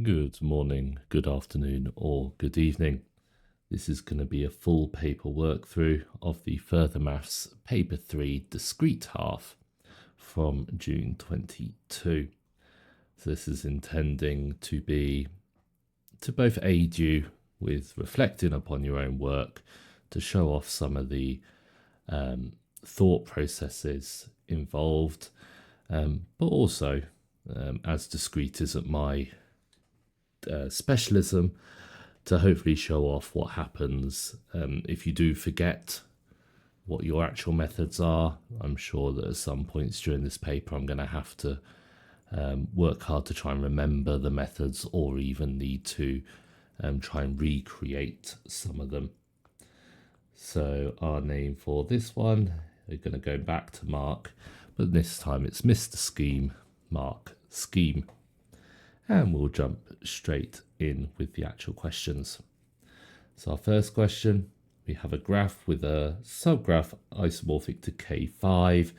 Good morning, good afternoon, or good evening. This is going to be a full paper work through of the Further Maths Paper 3 Discrete Half from June 22. So this is intending to both aid you with reflecting upon your own work, to show off some of the thought processes involved, but also, as discrete isn't my specialism, to hopefully show off what happens if you do forget what your actual methods are. I'm sure that at some points during this paper I'm going to have to work hard to try and remember the methods, or even need to try and recreate some of them. So our name for this one, we're going to go back to Mark, but this time it's Mr. Scheme, Mark Scheme. And we'll jump straight in with the actual questions. So our first question, we have a graph with a subgraph isomorphic to K5.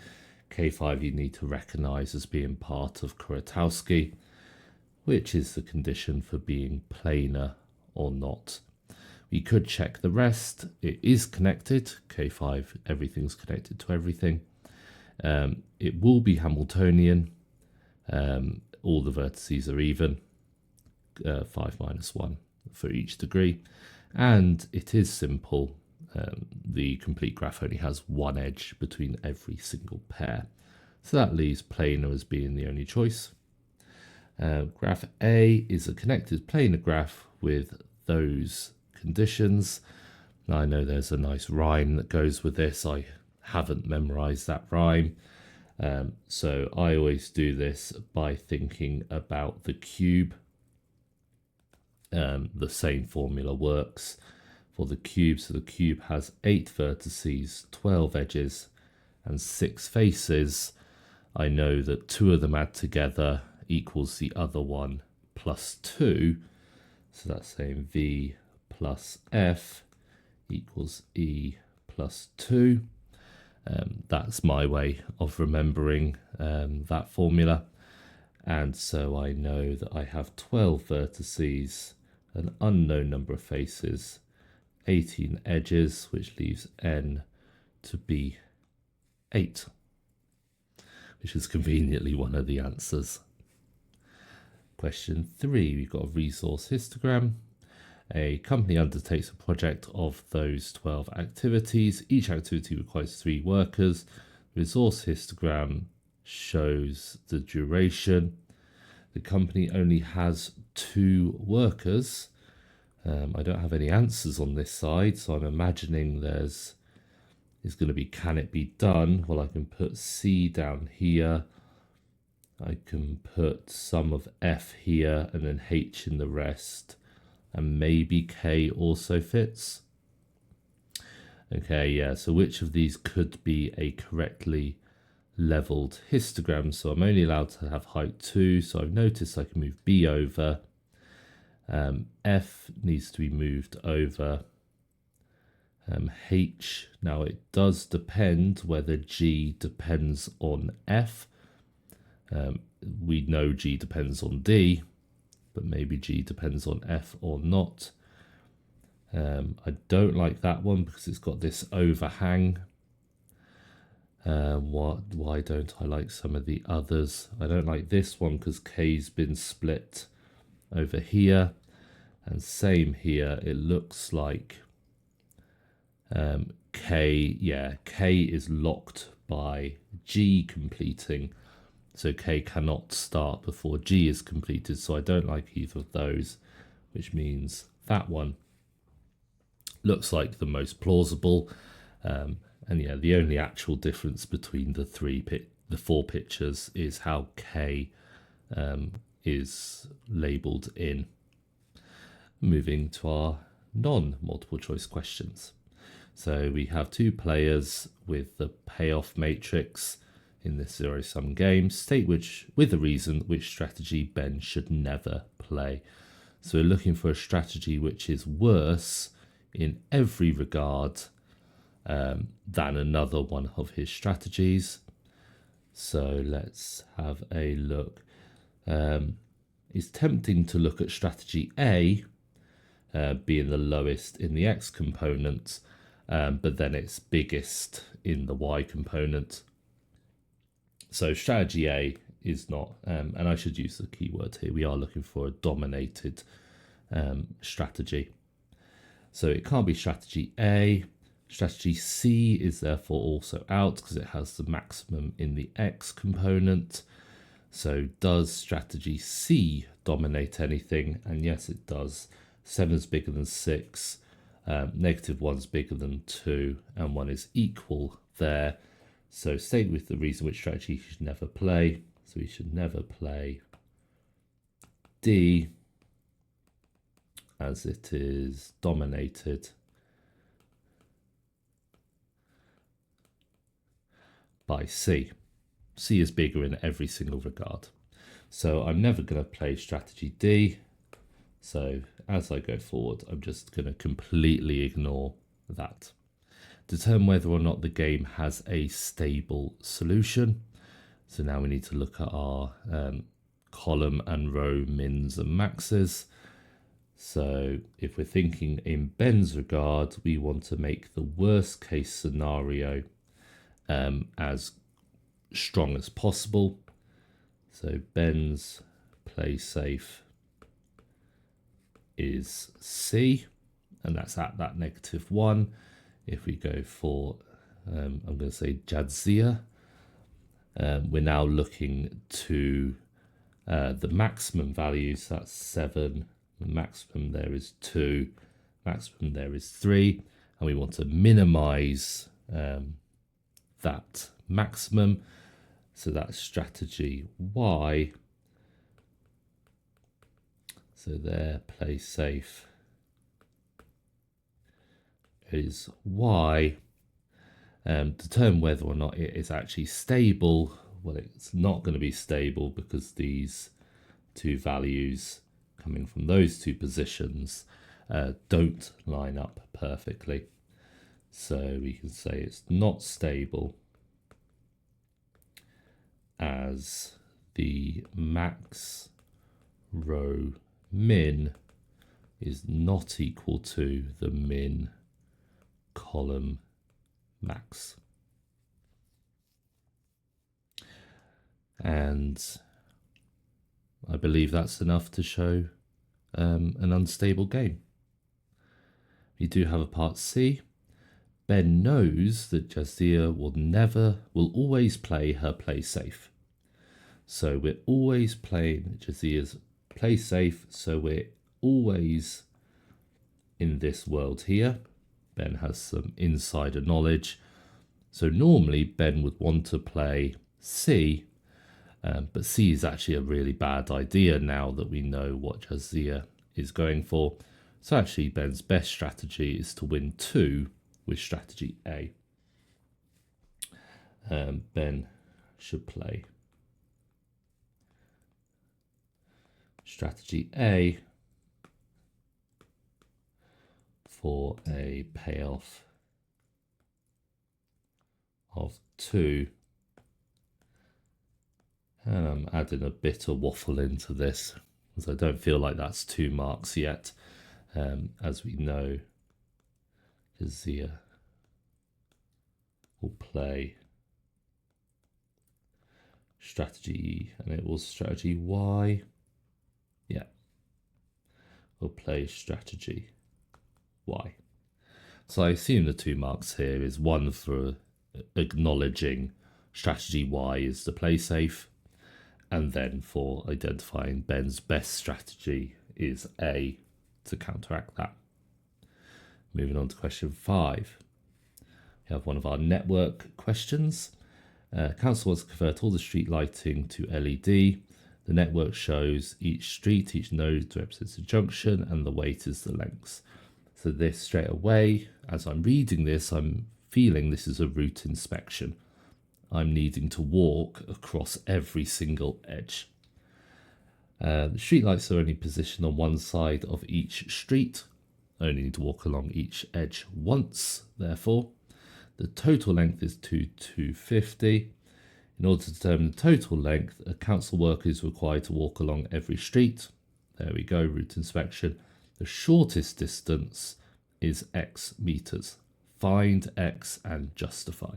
K5 you need to recognize as being part of Kuratowski, which is the condition for being planar or not. We could check the rest. It is connected. K5, everything's connected to everything. It will be Hamiltonian. All the vertices are even, 5 minus 1 for each degree. And it is simple. The complete graph only has one edge between every single pair. So that leaves planar as being the only choice. Graph A is a connected planar graph with those conditions. Now I know there's a nice rhyme that goes with this. I haven't memorized that rhyme. So I always do this by thinking about the cube. The same formula works for the cube. So the cube has 8 vertices, 12 edges, and 6 faces. I know that 2 of them add together equals the other one plus 2. So that's saying V plus F equals E plus 2. That's my way of remembering that formula. And so I know that I have 12 vertices, an unknown number of faces, 18 edges, which leaves n to be 8, which is conveniently one of the answers. Question 3, we've got a resource histogram. A company undertakes a project of those 12 activities. Each activity requires 3 workers. Resource histogram shows the duration. The company only has 2 workers. I don't have any answers on this side, so I'm imagining is going to be, can it be done? Well, I can put C down here. I can put some of F here and then H in the rest. And maybe K also fits. Okay, yeah, so which of these could be a correctly leveled histogram? So I'm only allowed to have height 2, so I've noticed I can move B over. F needs to be moved over. H, now it does depend whether G depends on F. We know G depends on D, but maybe G depends on F or not. I don't like that one because it's got this overhang. Why don't I like some of the others? I don't like this one because K's been split over here, and same here. It looks like K is locked by G completing, so K cannot start before G is completed. So I don't like either of those, which means that one looks like the most plausible. And yeah, the only actual difference between the 4 pictures is how K is labelled in. Moving to our non-multiple choice questions. So we have 2 players with the payoff matrix in this zero-sum game. State with a reason which strategy Ben should never play. So we're looking for a strategy which is worse in every regard than another one of his strategies. So let's have a look. It's tempting to look at strategy A being the lowest in the X component, but then it's biggest in the Y component. So strategy A is not, and I should use the keyword here, we are looking for a dominated strategy. So it can't be strategy A. Strategy C is therefore also out because it has the maximum in the X component. So does strategy C dominate anything? And yes, it does. 7 is bigger than 6, -1's bigger than 2, and 1 is equal there. So stay with the reason which strategy you should never play. So we should never play D, as it is dominated by C. C is bigger in every single regard. So I'm never going to play strategy D. So as I go forward, I'm just going to completely ignore that. Determine whether or not the game has a stable solution. So now we need to look at our column and row mins and maxes. So if we're thinking in Ben's regard, we want to make the worst case scenario as strong as possible. So Ben's play safe is C, and that's at that -1. If we go for, I'm going to say Jadzia, we're now looking to the maximum values. So that's 7. The maximum there is 2. Maximum there is 3. And we want to minimize that maximum. So that's strategy Y. So there, play safe is Y. Determine whether or not it is actually stable. Well, it's not going to be stable because these two values coming from those two positions don't line up perfectly. So we can say it's not stable as the max row min is not equal to the min column max. And I believe that's enough to show an unstable game. You do have a part C. Ben knows that Jadzia will always play her play safe. So we're always playing Jadzia's play safe. So we're always in this world here. Ben has some insider knowledge. So normally Ben would want to play C, but C is actually a really bad idea now that we know what Jadzia is going for. So actually Ben's best strategy is to win 2 with strategy A. Ben should play strategy A for a payoff of 2. And I'm adding a bit of waffle into this because I don't feel like that's 2 marks yet. As we know, Jadzia will play strategy, and it was strategy Y. Yeah, we'll play strategy Y. So I assume the 2 marks here is 1 for acknowledging strategy Y is the play safe, and then for identifying Ben's best strategy is A to counteract that. Moving on to question 5. We have one of our network questions. Council wants to convert all the street lighting to LED. The network shows each street, each node represents a junction, and the weight is the lengths. So this straight away, as I'm reading this, I'm feeling this is a route inspection. I'm needing to walk across every single edge. The streetlights are only positioned on one side of each street. I only need to walk along each edge once, therefore. The total length is 250. In order to determine the total length, a council worker is required to walk along every street. There we go, route inspection. The shortest distance is X meters. Find X and justify.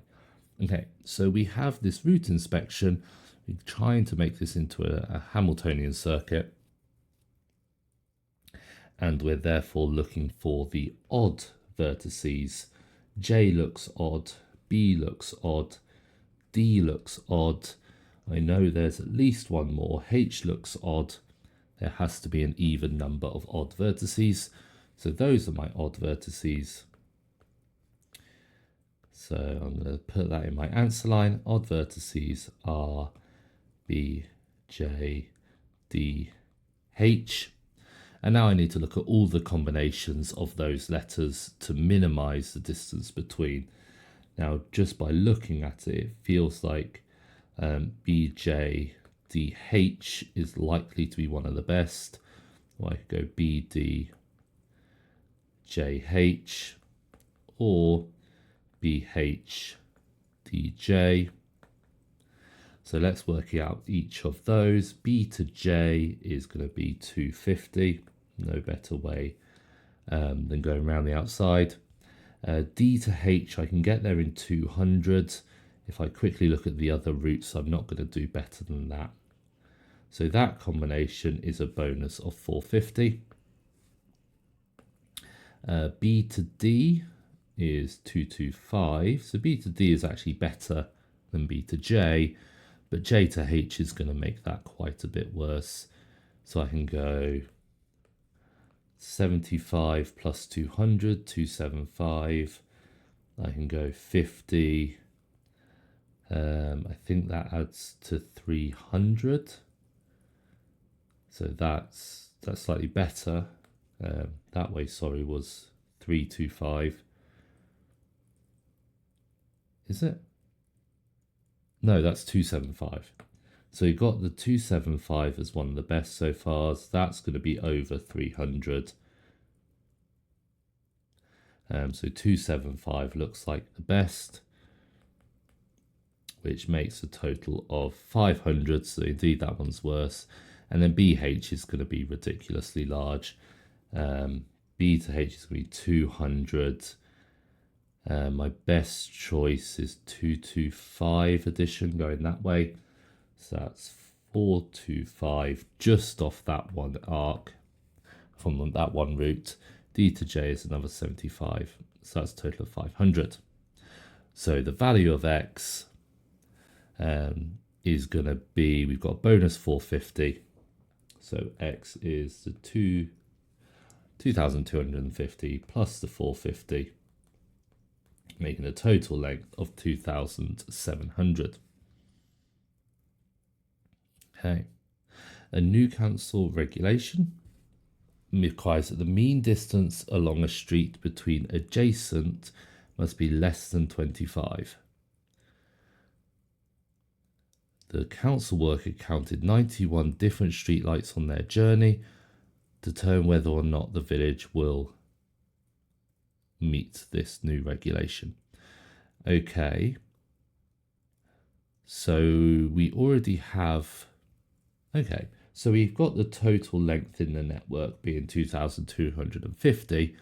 Okay, so we have this route inspection. We're trying to make this into a Hamiltonian circuit. And we're therefore looking for the odd vertices. J looks odd, B looks odd, D looks odd. I know there's at least one more. H looks odd. There has to be an even number of odd vertices. So those are my odd vertices. So I'm going to put that in my answer line. Odd vertices are B, J, D, H. And now I need to look at all the combinations of those letters to minimize the distance between. Now, just by looking at it, it feels like BJDH is likely to be one of the best. Or I could go BDJH or BHDJ. So let's work out each of those. B to J is going to be 250. No better way than going around the outside. D to H, I can get there in 200. If I quickly look at the other routes, I'm not going to do better than that. So that combination is a bonus of 450. B to D is 225. So B to D is actually better than B to J, but J to H is going to make that quite a bit worse. So I can go 75 plus 200, 275. I can go 50. I think that adds to 300. So that's slightly better. That way, sorry, was 325. Is it? No, that's 275. So you got the 275 as one of the best so far. So that's going to be over 300. So 275 looks like the best, which makes a total of 500. So indeed, that one's worse. And then BH is going to be ridiculously large. B to H is going to be 200. My best choice is 225 addition going that way. So that's 425 just off that one arc from that one route. D to J is another 75. So that's a total of 500. So the value of X is going to be, we've got a bonus 450. So X is the 2,250 plus the 450, making a total length of 2,700. Okay. A new council regulation requires that the mean distance along a street between adjacent must be less than 25. The council worker counted 91 different streetlights on their journey to determine whether or not the village will meet this new regulation. Okay, so we already have, okay, so we've got the total length in the network being 2,250.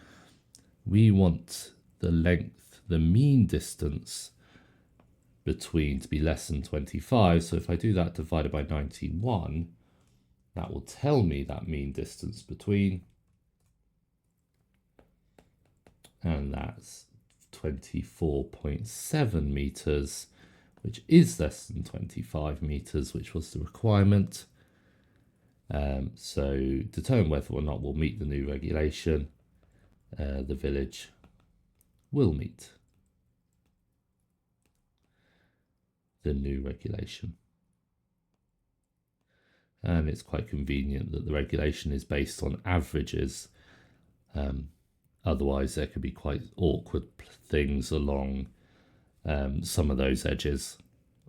We want the length, the mean distance between to be less than 25. So if I do that divided by 91, that will tell me that mean distance between, and that's 24.7 meters, which is less than 25 meters, which was the requirement. So determine whether or not we'll meet the new regulation. The village will meet the new regulation. And it's quite convenient that the regulation is based on averages. Otherwise, there could be quite awkward things along some of those edges.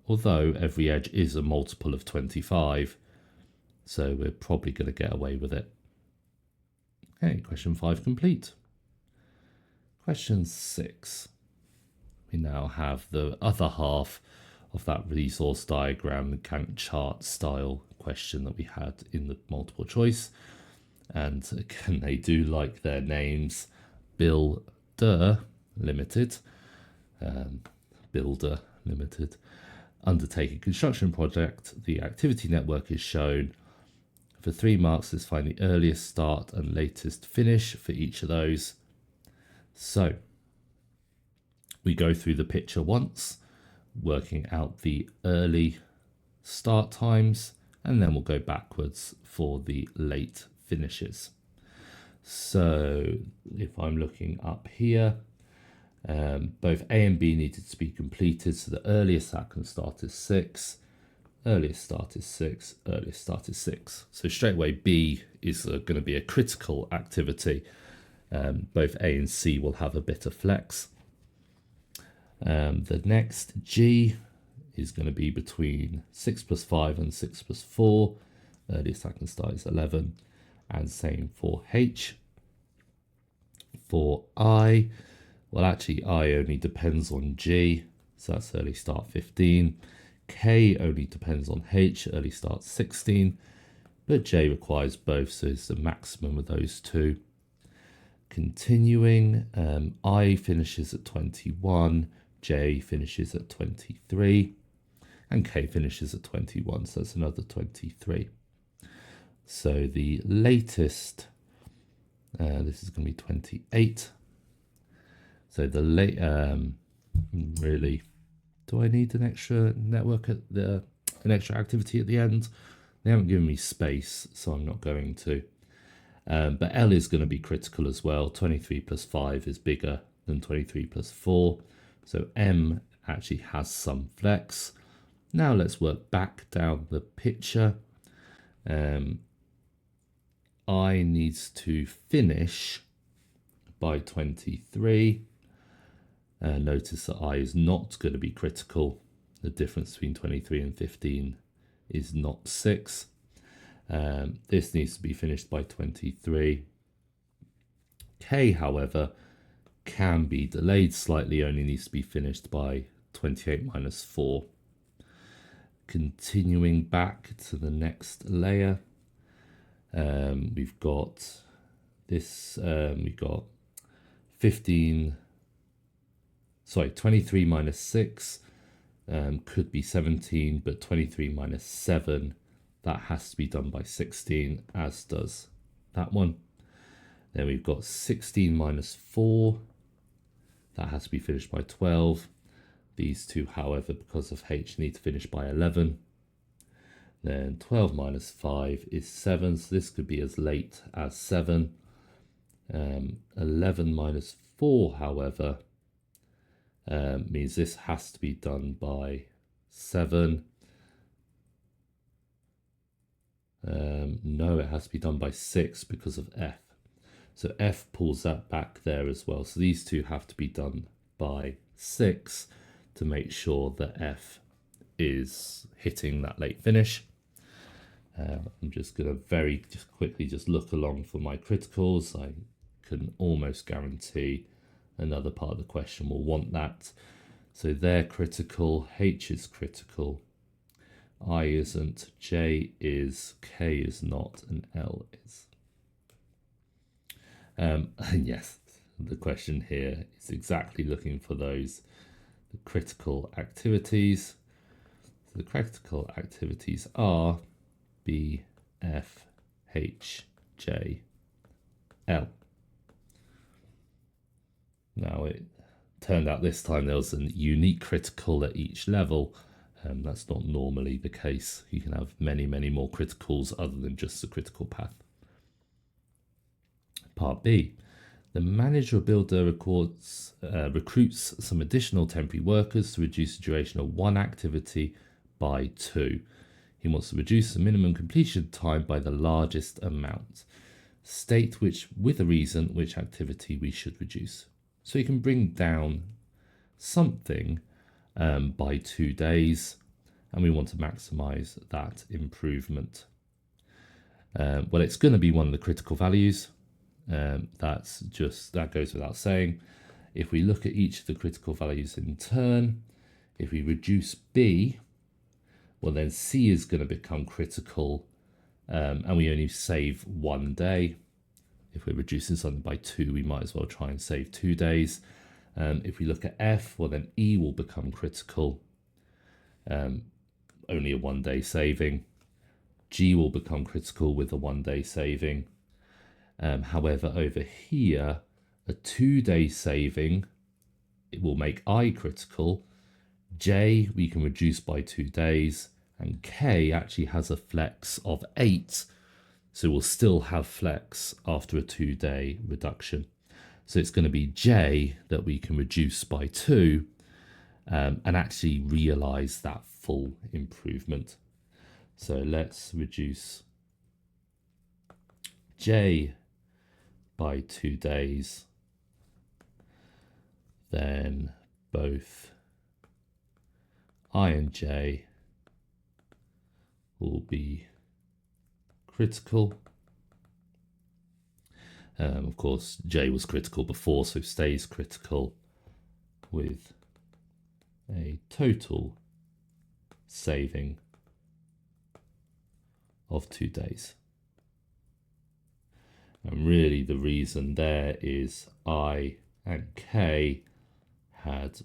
Although every edge is a multiple of 25, so we're probably going to get away with it. Okay, question 5 complete. Question 6. We now have the other half of that resource diagram Gantt chart style question that we had in the multiple choice. And again, they do like their names. Builder Limited, Builder Limited, undertake a construction project. The activity network is shown. For 3 marks, let's find the earliest start and latest finish for each of those. So we go through the picture once, working out the early start times, and then we'll go backwards for the late finishes. So if I'm looking up here, both A and B needed to be completed. So the earliest that can start is 6, earliest start is 6, earliest start is 6. So straight away B is going to be a critical activity. Both A and C will have a bit of flex. The next G is going to be between 6 plus 5 and 6 plus 4. Earliest I can start is 11. And same for H. For I, well, actually, I only depends on G, so that's early start 15. K only depends on H, early start 16. But J requires both, so it's the maximum of those two. Continuing, I finishes at 21, J finishes at 23, and K finishes at 21, so that's another 23. So the latest, this is going to be 28. So the late, really, do I need an extra network at an extra activity at the end? They haven't given me space, so I'm not going to. But L is going to be critical as well. 23 plus 5 is bigger than 23 plus 4. So M actually has some flex. Now let's work back down the picture. I needs to finish by 23. Notice that I is not going to be critical. The difference between 23 and 15 is not 6. This needs to be finished by 23. K, however, can be delayed slightly, only needs to be finished by 28 minus 4. Continuing back to the next layer, we've got this, we've got 23 minus 6 could be 17, but 23 minus 7, that has to be done by 16, as does that one. Then we've got 16 minus 4, that has to be finished by 12. These two, however, because of H, need to finish by 11. Then 12 minus 5 is 7, so this could be as late as 7. 11 minus 4, however, means this has to be done by 7. No, it has to be done by 6 because of F. So F pulls that back there as well. So these two have to be done by 6 to make sure that F is hitting that late finish. I'm just going to very quickly look along for my criticals. I can almost guarantee another part of the question will want that. So they're critical, H is critical, I isn't, J is, K is not, and L is. And yes, the question here is exactly looking for those the critical activities. So the critical activities are B, F, H, J, L. Now it turned out this time there was a unique critical at each level. That's not normally the case. You can have many, many more criticals other than just the critical path. Part B. The manager or builder recruits some additional temporary workers to reduce the duration of one activity by 2. He wants to reduce the minimum completion time by the largest amount. State with a reason which activity we should reduce. So you can bring down something by 2 days, and we want to maximize that improvement. Well, it's going to be one of the critical values. That goes without saying. If we look at each of the critical values in turn, If we reduce B, well then C is going to become critical, and we only save 1 day. If we're reducing something by 2, we might as well try and save 2 days. If we look at F, well then E will become critical, only a 1 day saving. G will become critical with a 1 day saving. However, over here, a 2 day saving, it will make I critical. J we can reduce by 2 days, and K actually has a flex of 8, so we'll still have flex after a 2 day reduction. So it's going to be J that we can reduce by 2 and actually realize that full improvement. So let's reduce J by 2 days, then both I and J will be critical. Of course, J was critical before, so stays critical with a total saving of 2 days. And really the reason there is I and K had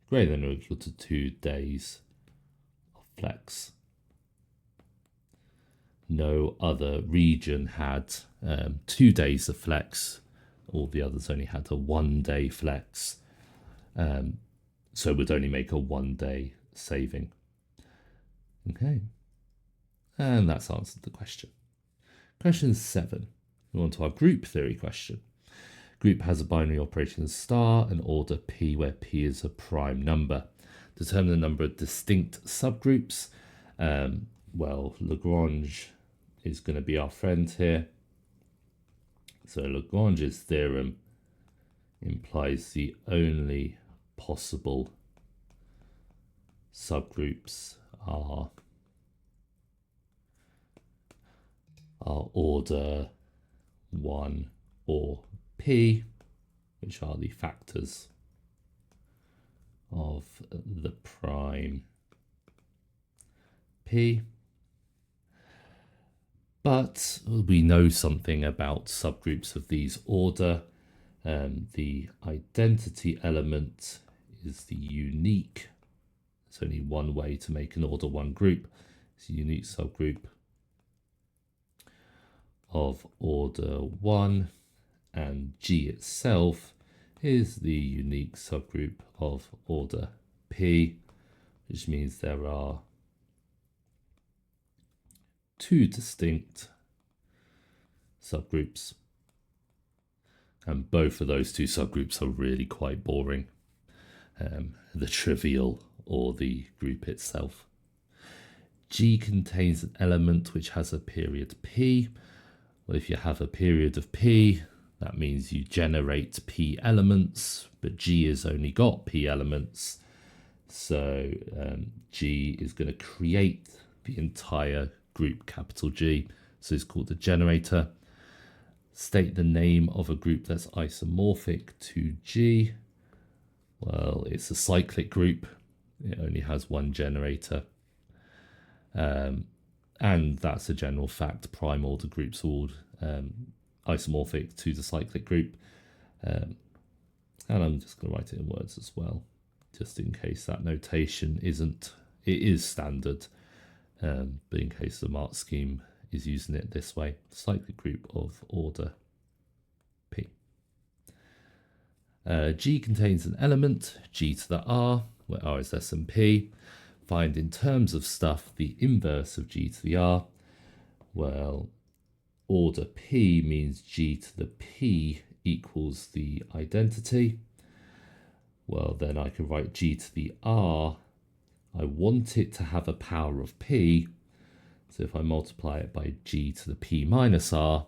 greater than or equal to 2 days of flex. No other region had 2 days of flex. All the others only had a 1 day flex. So it would only make a 1 day saving. Okay. And that's answered the question. Question 7. We want to our group theory question. Group has a binary operation star and order P where P is a prime number. Determine the number of distinct subgroups. Well, Lagrange is going to be our friend here. So Lagrange's theorem implies the only possible subgroups are order 1 or P, which are the factors of the prime P. But we know something about subgroups of these order. The identity element is the unique. There's only one way to make an order 1 group. It's a unique subgroup of order 1, and G itself is the unique subgroup of order P, which means there are 2 distinct subgroups, and both of those 2 subgroups are really quite boring, the trivial or the group itself. G contains an element which has a period P. Well, if you have a period of P, that means you generate P elements, but G has only got P elements. So G is going to create the entire group, capital G. So it's called the generator. State the name of a group that's isomorphic to G. Well, it's a cyclic group. It only has 1 generator. And that's a general fact. Prime order groups are all isomorphic to the cyclic group. And I'm just going to write it in words as well, just in case that notation isn't, it is standard, but in case the mark scheme is using it this way. Cyclic group of order P. G contains an element, G to the R, where R is less than P. Find in terms of stuff the inverse of G to the R. Well, order P means G to the P equals the identity. Well, then I can write G to the R. I want it to have a power of P. So if I multiply it by G to the P minus R,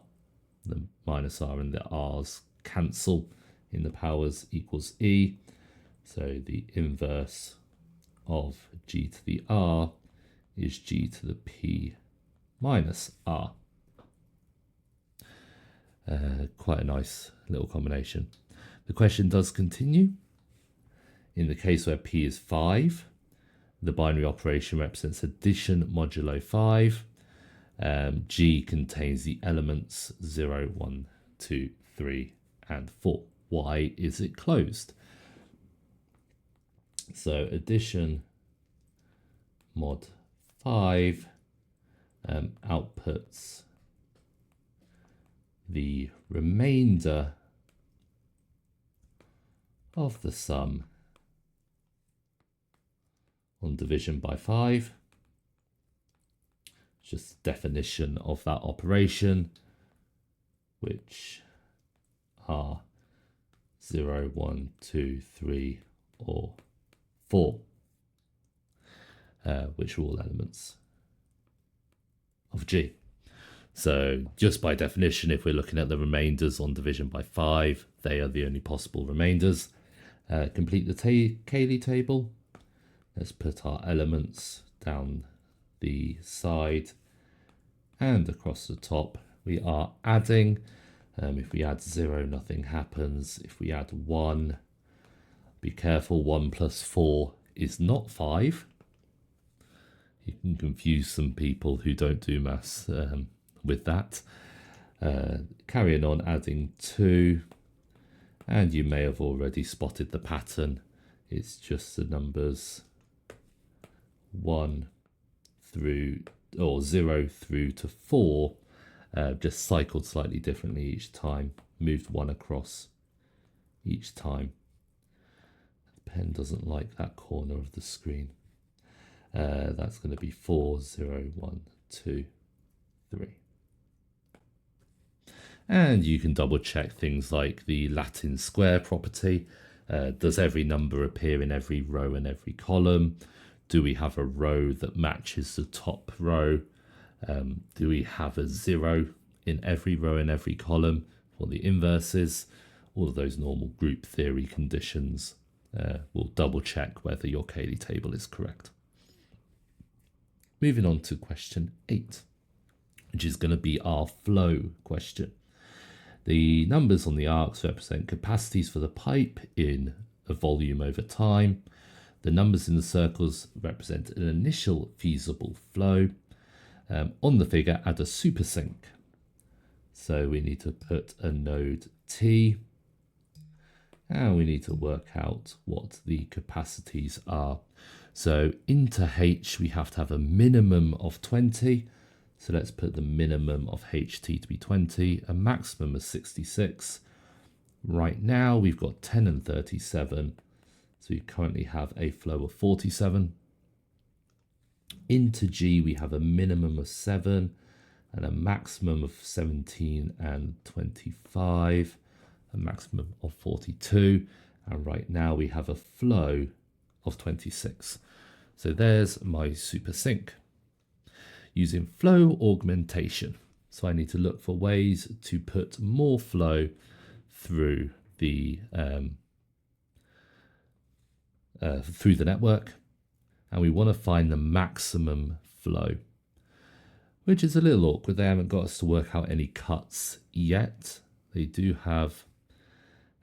the minus R and the R's cancel in the powers equals E. So the inverse of G to the R is G to the P minus R. Quite a nice little combination. The question does continue. In the case where P is 5, The binary operation represents addition modulo 5. G contains the elements 0, 1, 2, 3, and 4. Why is it closed? So addition mod 5 outputs the remainder of the sum on division by 5. Just definition of that operation, which are 0, 1, 2, 3, or 4, which are all elements of G. So just by definition, if we're looking at the remainders on division by 5, they are the only possible remainders. Complete the Cayley table. Let's put our elements down the side and across the top. We are adding. If we add 0, nothing happens. If we add 1, be careful, 1 plus 4 is not 5. You can confuse some people who don't do maths with that. Carrying on, adding 2, and you may have already spotted the pattern. It's just the numbers 1 through, or 0 through to 4, just cycled slightly differently each time, moved 1 across each time. The pen doesn't like that corner of the screen. That's going to be 4, 0, 1, 2, 3. And you can double check things like the Latin square property. Does every number appear in every row and every column? Do we have a row that matches the top row? Do we have a 0 in every row and every column for the inverses? All of those normal group theory conditions will double check whether your Cayley table is correct. Moving on to question 8, which is going to be our flow question. The numbers on the arcs represent capacities for the pipe in a volume over time. The numbers in the circles represent an initial feasible flow. On the figure, add a supersink. So we need to put a node T, and we need to work out what the capacities are. So into H, we have to have a minimum of 20. So let's put the minimum of HT to be 20, a maximum of 66. Right now, we've got 10 and 37. So we currently have a flow of 47. Into G, we have a minimum of 7 and a maximum of 17 and 25, a maximum of 42. And right now we have a flow of 26. So there's my supersink. Using flow augmentation. So I need to look for ways to put more flow through the network, and we want to find the maximum flow, which is a little awkward. They haven't got us to work out any cuts yet. They do have,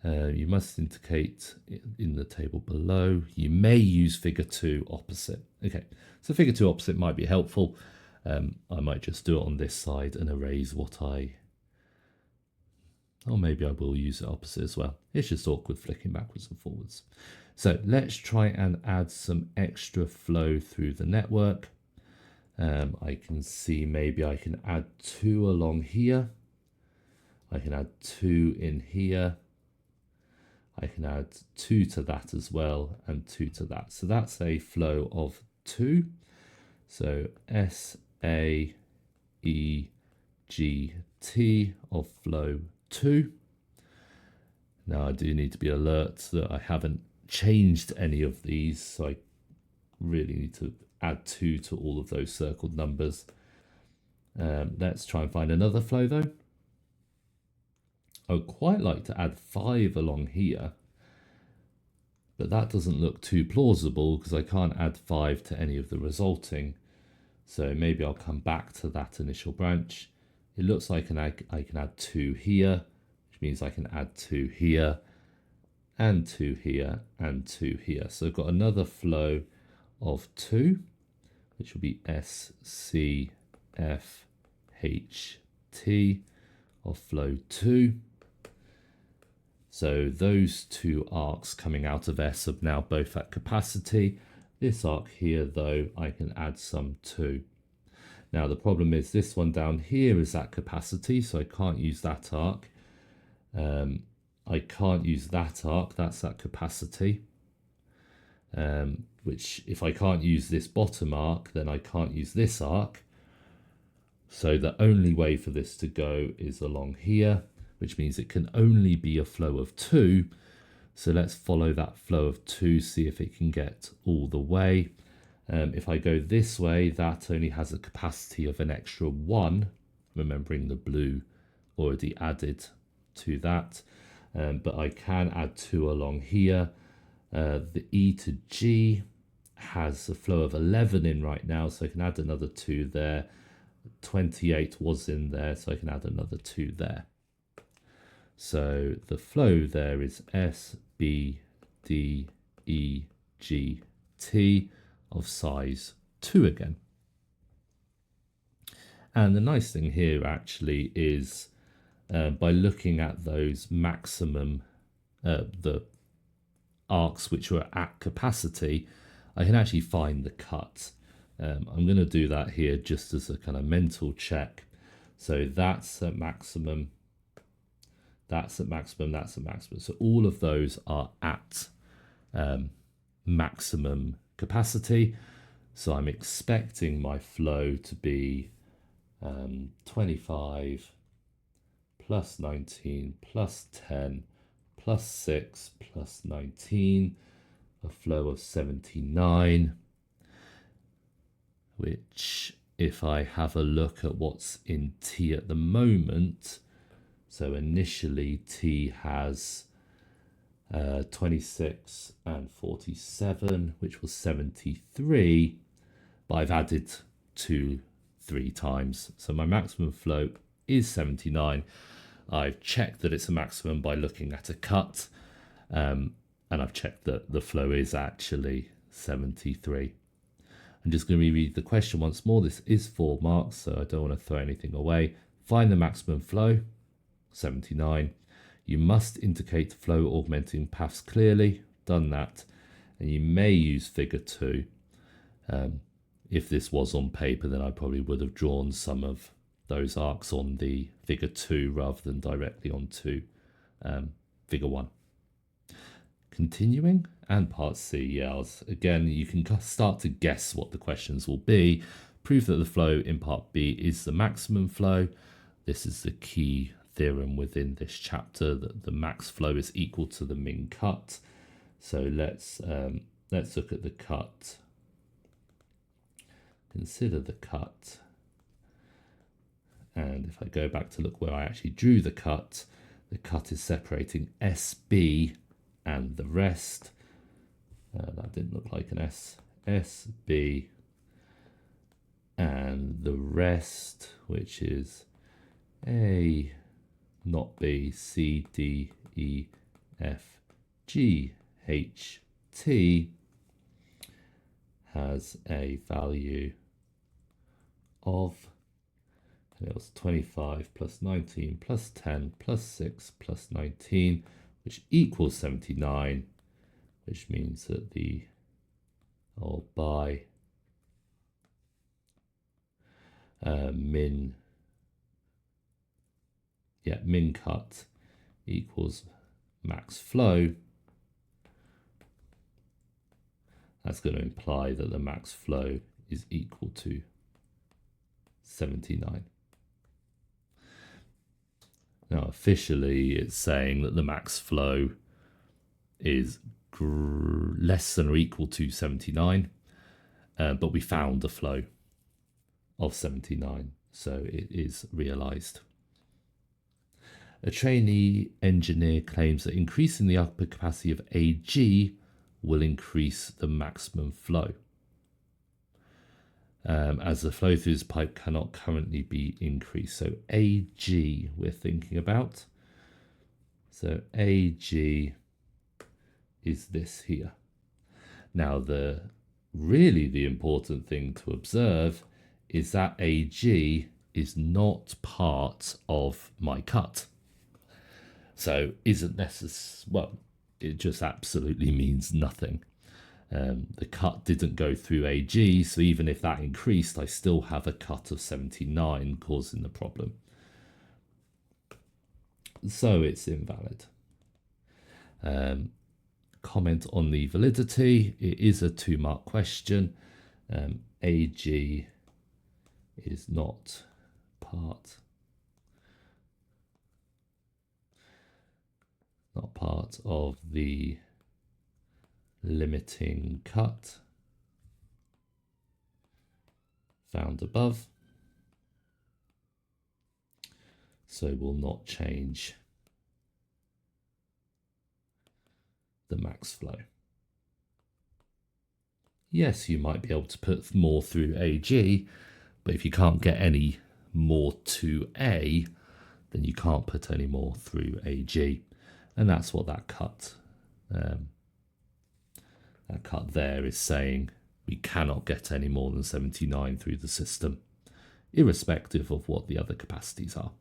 you must indicate in the table below. You may use figure 2 opposite. Okay, so figure 2 opposite might be helpful. I might just do it on this side and erase what or maybe I will use it opposite as well. It's just awkward flicking backwards and forwards. So let's try and add some extra flow through the network. I can see maybe I can add 2 along here. I can add 2 in here. I can add 2 to that as well and 2 to that. So that's a flow of 2. So S-A-E-G-T of flow 2. Now I do need to be alert that I haven't changed any of these, so I really need to add 2 to all of those circled numbers. Let's try and find another flow though. I would quite like to add 5 along here, but that doesn't look too plausible because I can't add 5 to any of the resulting. So maybe I'll come back to that initial branch. It looks like I can add 2 here, which means I can add 2 here, and 2 here, and 2 here. So I've got another flow of 2, which will be SCFHT of flow 2. So those two arcs coming out of S are now both at capacity. This arc here, though, I can add some to. Now the problem is this one down here is at capacity, so I can't use that arc. I can't use that arc, that's at capacity. Which if I can't use this bottom arc, then I can't use this arc. So the only way for this to go is along here, which means it can only be a flow of 2. So let's follow that flow of 2, see if it can get all the way. If I go this way, that only has a capacity of an extra 1, remembering the blue already added to that. But I can add 2 along here. The E to G has a flow of 11 in right now, so I can add another 2 there. 28 was in there, so I can add another 2 there. So the flow there is S, B, D, E, G, T of size 2 again. And the nice thing here actually is by looking at those maximum, the arcs which were at capacity, I can actually find the cut. I'm going to do that here just as a kind of mental check. So that's at maximum, that's at maximum, that's at maximum. So all of those are at maximum capacity. So I'm expecting my flow to be 25 plus 19 plus 10 plus 6 plus 19, a flow of 79. Which, if I have a look at what's in T at the moment, so initially T has 26 and 47, which was 73, but I've added 2 3 times. So my maximum flow is 79. I've checked that it's a maximum by looking at a cut, and I've checked that the flow is actually 73. I'm just going to reread the question once more. This is 4 marks, so I don't want to throw anything away. Find the maximum flow, 79. You must indicate flow augmenting paths clearly. Done that. And you may use figure 2. If this was on paper, then I probably would have drawn some of those arcs on the figure 2 rather than directly onto figure 1. Continuing, and part C, yeah, again, you can start to guess what the questions will be. Prove that the flow in part B is the maximum flow. This is the key theorem within this chapter, that the max flow is equal to the min cut. So let's look at the cut. Consider the cut. And if I go back to look where I actually drew the cut is separating SB and the rest. That didn't look like an S. SB and the rest, which is A, not B, C, D, E, F, G, H, T, has a value of, and it was 25 plus 19 plus 10 plus 6 plus 19, which equals 79, which means that the, or by min cut equals max flow. That's going to imply that the max flow is equal to 79. Now, officially, it's saying that the max flow is less than or equal to 79, but we found a flow of 79, so it is realized. A trainee engineer claims that increasing the upper capacity of AG will increase the maximum flow, as the flow through this pipe cannot currently be increased. So AG we're thinking about. So AG is this here. Now the really the important thing to observe is that AG is not part of my cut. So isn't necessary, well, it just absolutely means nothing. The cut didn't go through AG, so even if that increased, I still have a cut of 79 causing the problem. So it's invalid. Comment on the validity. It is a 2-mark question. AG is not part of the limiting cut found above, so will not change the max flow. Yes, you might be able to put more through AG, but if you can't get any more to A, then you can't put any more through AG. And that's what that cut there is saying. We cannot get any more than 79 through the system, irrespective of what the other capacities are.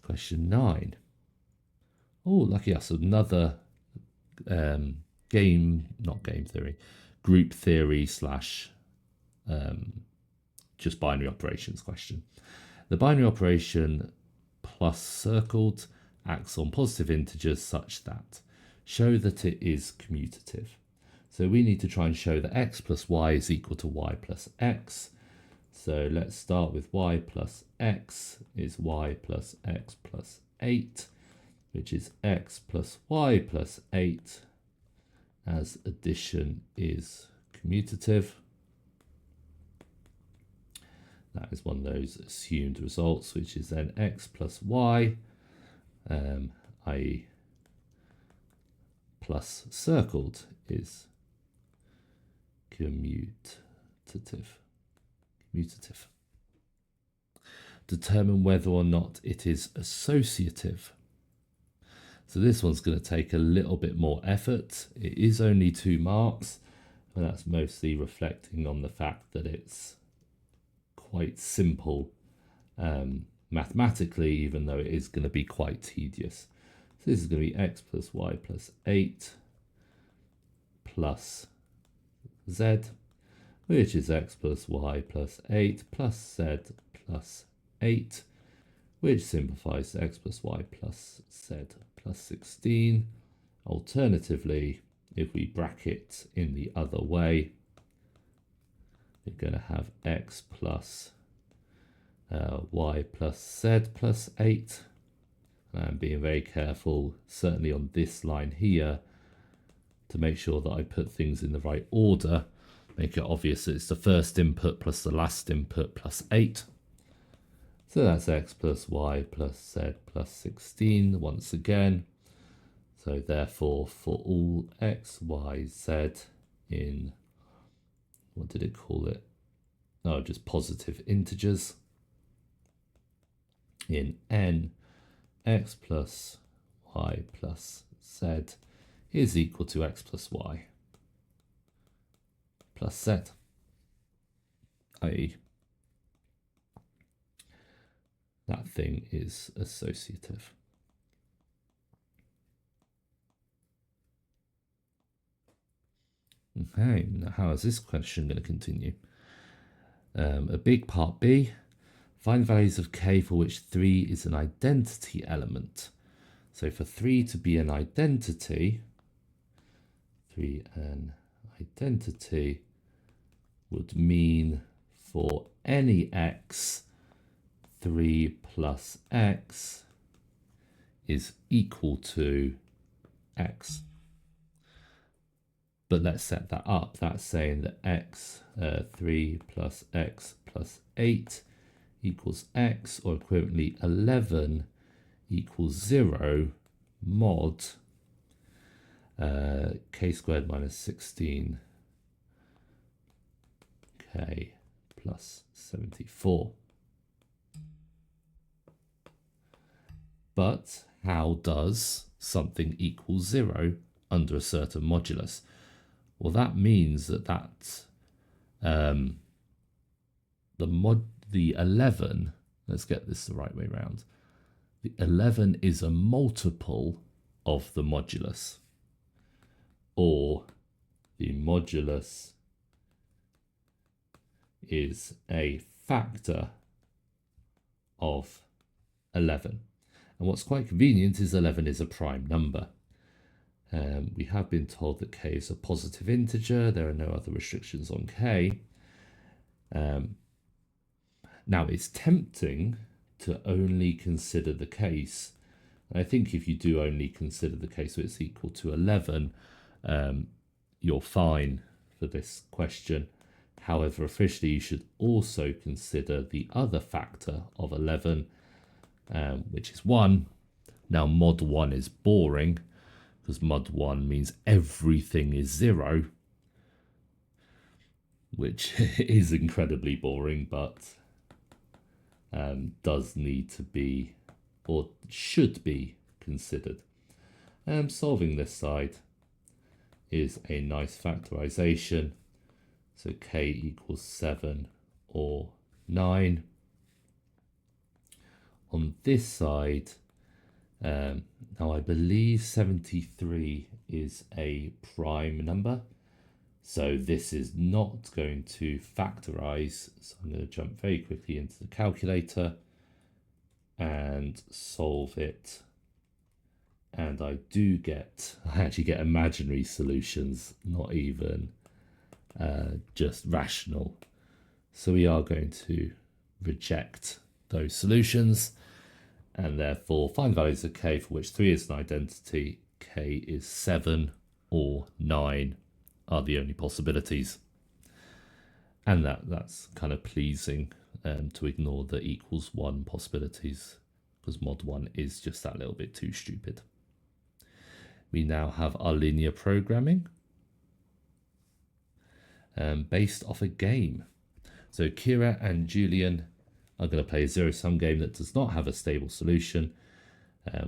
Question 9. Oh, lucky us, another group theory slash just binary operations question. The binary operation plus circled acts on positive integers such that show that it is commutative. So we need to try and show that x plus y is equal to y plus x. So let's start with y plus x is y plus x plus 8, which is x plus y plus 8, as addition is commutative. That is one of those assumed results, which is then x plus y, i.e. plus circled is commutative. Determine whether or not it is associative. So this one's going to take a little bit more effort. It is only 2 marks, and that's mostly reflecting on the fact that it's quite simple mathematically, even though it is going to be quite tedious. So this is going to be x plus y plus 8 plus z, which is x plus y plus 8 plus z plus 8, which simplifies to x plus y plus z plus 16. Alternatively, if we bracket in the other way, you're going to have x plus y plus z plus 8. And I'm being very careful, certainly on this line here, to make sure that I put things in the right order. Make it obvious that it's the first input plus the last input plus 8. So that's x plus y plus z plus 16 once again. So therefore, for all x, y, z in, what did it call it? Oh, just positive integers. In n, x plus y plus z is equal to x plus y plus z, i.e. that thing is associative. Okay, now how is this question going to continue? A big part B, find values of k for which 3 is an identity element. So for 3 to be an identity, would mean for any x, 3 plus x is equal to x. But let's set that up. That's saying that x, 3 plus x plus 8 equals x, or equivalently 11 equals 0 mod k squared minus 16 k plus 74. But how does something equal 0 under a certain modulus? Well, that means that the 11, let's get this the right way around. The 11 is a multiple of the modulus, or the modulus is a factor of 11. And what's quite convenient is 11 is a prime number. We have been told that k is a positive integer. There are no other restrictions on k. Now, it's tempting to only consider the case. And I think if you do only consider the case where it's equal to 11, you're fine for this question. However, officially, you should also consider the other factor of 11, which is 1. Now, mod 1 is boring, because mod 1 means everything is 0, which is incredibly boring, but does need to be, or should be, considered. Solving this side is a nice factorization. So k equals 7 or 9. On this side, now I believe 73 is a prime number. So this is not going to factorize. So I'm going to jump very quickly into the calculator and solve it. And I actually get imaginary solutions, not even just rational. So we are going to reject those solutions, and therefore find values of k for which 3 is an identity. K is 7 or 9 are the only possibilities. And that's kind of pleasing to ignore the equals 1 possibilities, because mod 1 is just that little bit too stupid. We now have our linear programming based off a game. So Kira and Julian are going to play a zero-sum game that does not have a stable solution.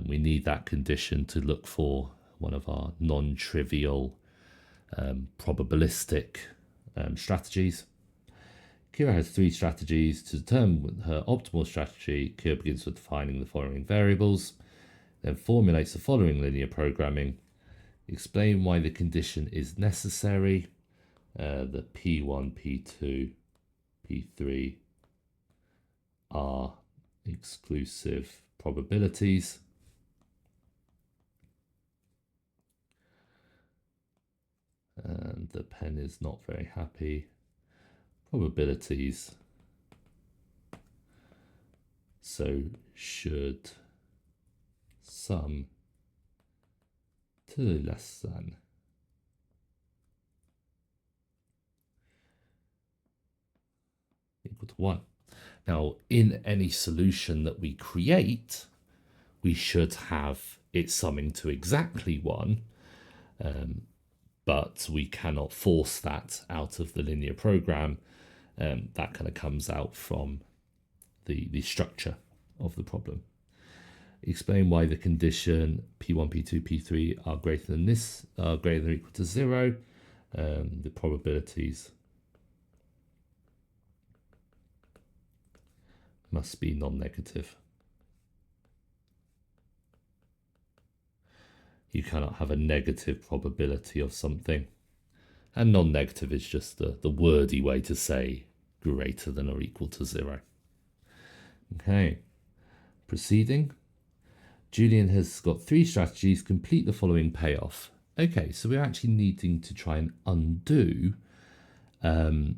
We need that condition to look for one of our non-trivial probabilistic strategies. Kira has 3 strategies. To determine her optimal strategy, Kira begins with defining the following variables, then formulates the following linear programming. Explain why the condition is necessary. The P1, P2, P3 are exclusive probabilities. And the pen is not very happy. Probabilities. So should sum to less than equal to 1. Now, in any solution that we create, we should have it summing to exactly 1, but we cannot force that out of the linear program. That kind of comes out from the structure of the problem. Explain why the condition P1, P2, P3 are greater than this, greater than or equal to 0. The probabilities must be non-negative. You cannot have a negative probability of something. And non-negative is just the wordy way to say greater than or equal to 0. Okay, proceeding. Julian has got 3 strategies. Complete the following payoff. Okay, so we're actually needing to try and undo the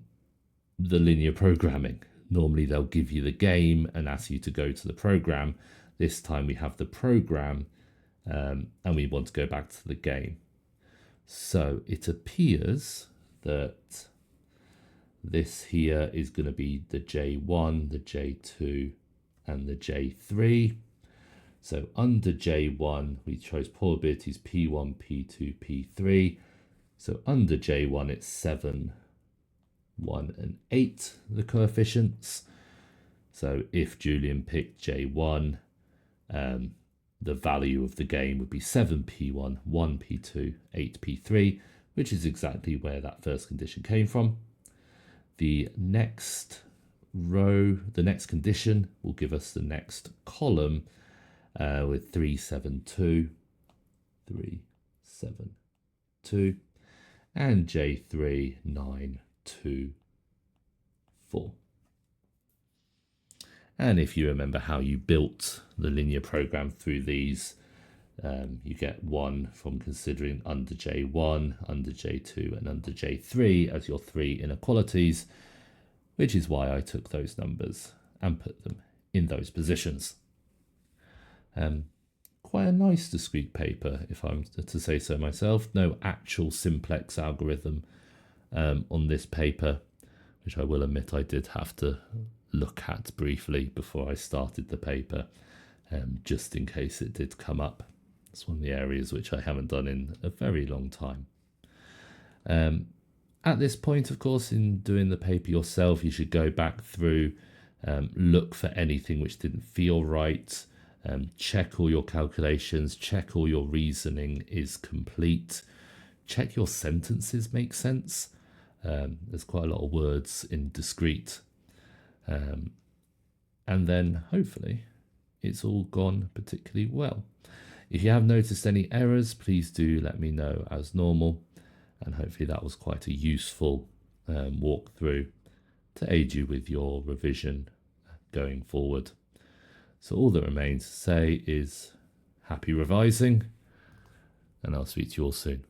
linear programming. Normally they'll give you the game and ask you to go to the program. This time we have the program and we want to go back to the game. So it appears that this here is going to be the J1, the J2 and the J3. So under J1, we chose probabilities P1, P2, P3. So under J1, it's 7, 1 and 8, the coefficients. So if Julian picked J1, the value of the game would be 7P1, 1P2, 8P3. which is exactly where that first condition came from. The next row, the next condition will give us the next column with 372, 372, and J3, 9, 2, 4. And if you remember how you built the linear program through these, you get 1 from considering under J1, under J2, and under J3 as your 3 inequalities, which is why I took those numbers and put them in those positions. Quite a nice discrete paper, if I'm to say so myself. No actual simplex algorithm on this paper, which I will admit I did have to look at briefly before I started the paper, just in case it did come up. It's one of the areas which I haven't done in a very long time. At this point, of course, in doing the paper yourself, you should go back through, look for anything which didn't feel right, check all your calculations, check all your reasoning is complete, check your sentences make sense. There's quite a lot of words in discrete. And then hopefully it's all gone particularly well. If you have noticed any errors, please do let me know as normal. And hopefully that was quite a useful walkthrough to aid you with your revision going forward. So all that remains to say is happy revising, and I'll speak to you all soon.